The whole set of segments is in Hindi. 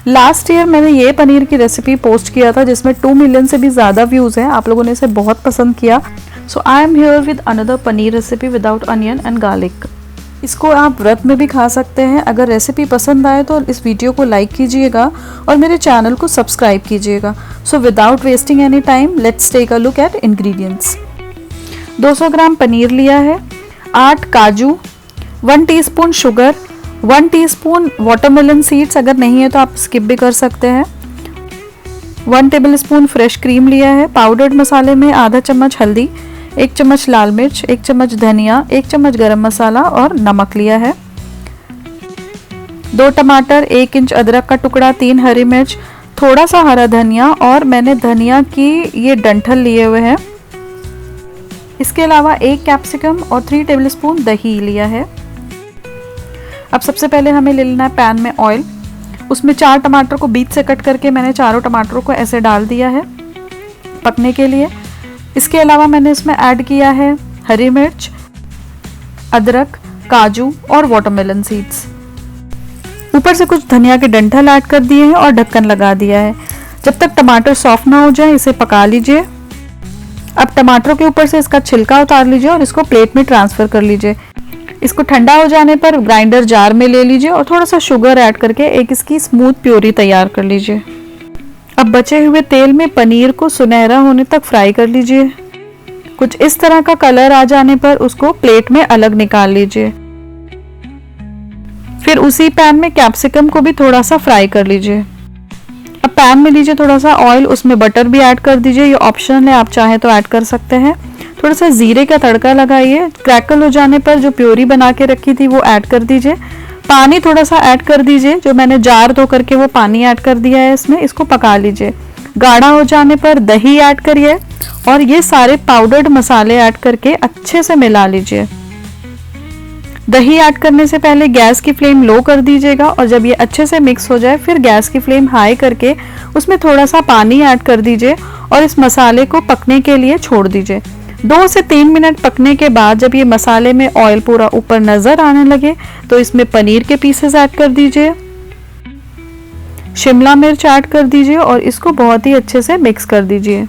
लास्ट ईयर मैंने ये पनीर की रेसिपी पोस्ट किया था जिसमें 2 मिलियन से भी ज़्यादा व्यूज़ हैं। आप लोगों ने इसे बहुत पसंद किया। So I am here with another paneer recipe without onion and garlic. इसको आप व्रत में भी खा सकते हैं। अगर रेसिपी पसंद आए तो इस वीडियो को लाइक कीजिएगा और मेरे चैनल को सब्सक्राइब कीजिएगा। So without wasting any time let's take a look at ingredients. 200 gram paneer लिया है, 8 काजू, 1 teaspoon sugar, 1 teaspoon watermelon seeds, अगर नहीं है तो आप स्किप भी कर सकते हैं, 1 टेबलस्पून फ्रेश क्रीम लिया है। पाउडर्ड मसाले में आधा चम्मच हल्दी, 1 चम्मच लाल मिर्च, 1 चम्मच धनिया, 1 चम्मच गरम मसाला और नमक लिया है। 2 टमाटर, 1 इंच अदरक का टुकड़ा, 3 हरी मिर्च, थोड़ा सा हरा धनिया और मैंने धनिया की ये डंठल लिए हुए हैं। इसके अलावा 1 कैप्सिकम और 3 टेबलस्पून दही लिया है। अब सबसे पहले हमें ले लेना है पैन में ऑयल। उसमें 4 टमाटर को बीच से कट करके मैंने चारों टमाटरों को ऐसे डाल दिया है पकने के लिए। इसके अलावा मैंने इसमें ऐड किया है हरी मिर्च, अदरक, काजू और वाटरमेलन सीड्स। ऊपर से कुछ धनिया के डंठल ऐड कर दिए हैं और ढक्कन लगा दिया है। जब तक टमाटर सॉफ्ट ना हो जाए इसे पका लीजिए। अब टमाटरों के ऊपर से इसका छिलका उतार लीजिए और इसको प्लेट में ट्रांसफ़र कर लीजिए। इसको ठंडा हो जाने पर ग्राइंडर जार में ले लीजिए और थोड़ा सा शुगर ऐड करके एक इसकी स्मूथ प्योरी तैयार कर लीजिए। अब बचे हुए तेल में पनीर को सुनहरा होने तक फ्राई कर लीजिए। कुछ इस तरह का कलर आ जाने पर उसको प्लेट में अलग निकाल लीजिए। फिर उसी पैन में कैप्सिकम को भी थोड़ा सा फ्राई कर लीजिए। अब पैन में लीजिए थोड़ा सा ऑयल, उसमें बटर भी ऐड कर दीजिए। ये ऑप्शनल है, आप चाहें तो ऐड कर सकते हैं। थोड़ा सा जीरे का तड़का लगाइए। क्रैकल हो जाने पर जो प्योरी बना के रखी थी वो ऐड कर दीजिए। पानी थोड़ा सा ऐड कर दीजिए, जो मैंने जार धो करके वो पानी ऐड कर दिया है इसमें। इसको पका लीजिए। गाढ़ा हो जाने पर दही ऐड करिए और ये सारे पाउडर्ड मसाले ऐड करके अच्छे से मिला लीजिए। दही ऐड करने से पहले गैस की फ्लेम लो कर दीजिएगा और जब ये अच्छे से मिक्स हो जाए फिर गैस की फ्लेम हाई करके उसमें थोड़ा सा पानी ऐड कर दीजिए और इस मसाले को पकने के लिए छोड़ दीजिए। 2 से 3 मिनट पकने के बाद जब ये मसाले में ऑयल पूरा ऊपर नज़र आने लगे तो इसमें पनीर के पीसेस ऐड कर दीजिए, शिमला मिर्च ऐड कर दीजिए और इसको बहुत ही अच्छे से मिक्स कर दीजिए।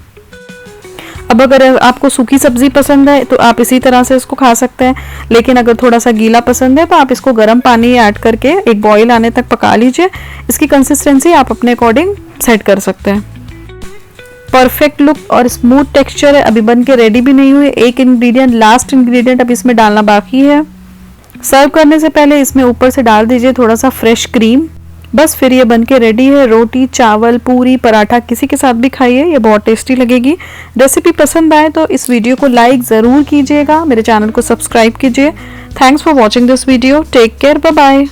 अब अगर आपको सूखी सब्जी पसंद है तो आप इसी तरह से इसको खा सकते हैं, लेकिन अगर थोड़ा सा गीला पसंद है तो आप इसको गर्म पानी ऐड करके एक बॉईल आने तक पका लीजिए। इसकी कंसिस्टेंसी आप अपने अकॉर्डिंग सेट कर सकते हैं। परफेक्ट लुक और स्मूथ टेक्सचर है। अभी बन के रेडी भी नहीं हुए। एक इंग्रेडिएंट, लास्ट इंग्रेडिएंट अब इसमें डालना बाकी है। सर्व करने से पहले इसमें ऊपर से डाल दीजिए थोड़ा सा फ्रेश क्रीम। बस फिर ये बन के रेडी है। रोटी, चावल, पूरी, पराठा किसी के साथ भी खाइए, ये बहुत टेस्टी लगेगी। रेसिपी पसंद आए तो इस वीडियो को लाइक ज़रूर कीजिएगा। मेरे चैनल को सब्सक्राइब कीजिए। Thanks for watching this video. Take care, bye bye.